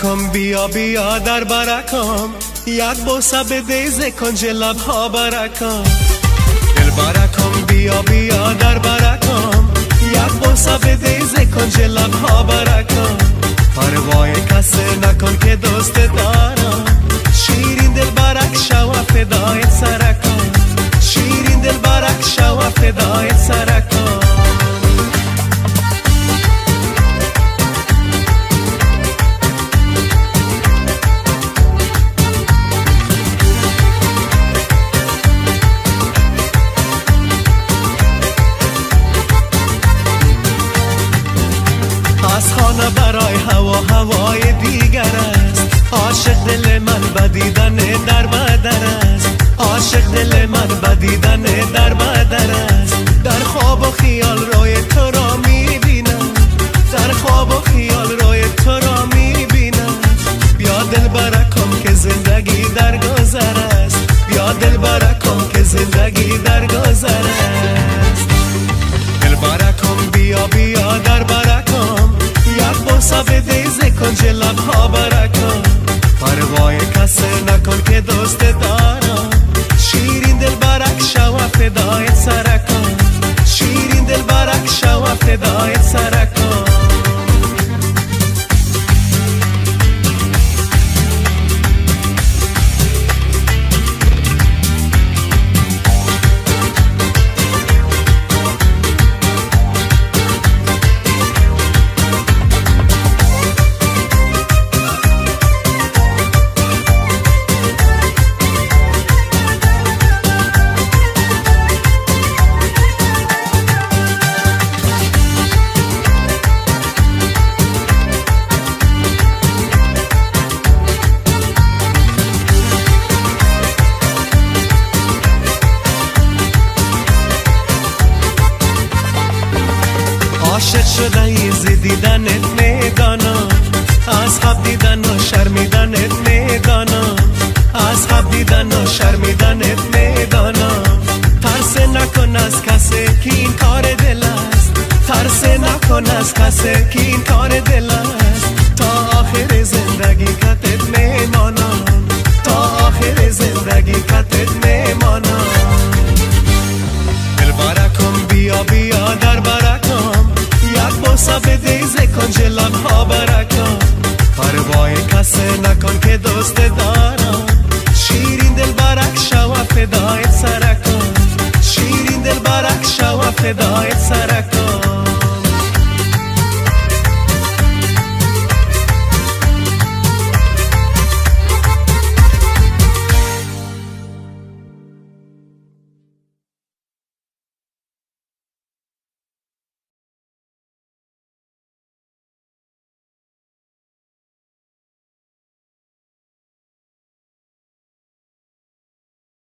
برکم بیا بیا در برکم، یک بوسه بده ز کنج لبها برکم. دل برکم بیا بیا در برکم، یک بوسه بده ز کنج لبها برکم. پروای کسی نکن که دوست دارم، شیرین دل برک شو فدای سرکم. شیرین دل برک شو فدای سرکم. از خانه برای هوا هوای دیگر است، عاشق دل من بدیدن در بدر است. عاشق دل من بدیدن در بدر است. در خواب و خیال روی تو را میبینم، در خواب و خیال روی تو را میبینم. بیا دل برکم که زندگی در گذر است، بیا دل برکم که زندگی در گذر است. دل برکم بیا بیا در برکم، یک بوسه بده ز کنج لبها برکم. پروای کسی نکن که دوست دارم، شیرین دل برک شو فدای سرکم. شیرین دل برک شو فدای سرکم. عاشق شده ایز دیدنت میدانم، از خواب دیدن و شرمیدنت میدانم. از خواب دیدن و شرمیدنت میدانم. ترس نکن از کسی که این کار دل است، ترس نکن از کسی که این کار دل است. تا آخر زندگی کتت میمانم، تا آخر زندگی کتت میمانم. دل برکم بیا بیا در برکم، یک بوسه بده ز کنج لبها برکم. پروای کسی نکن که دوست دارم، شیرین دل برک شو فدای سرکم. شیرین دل برک شو فدای سرکم.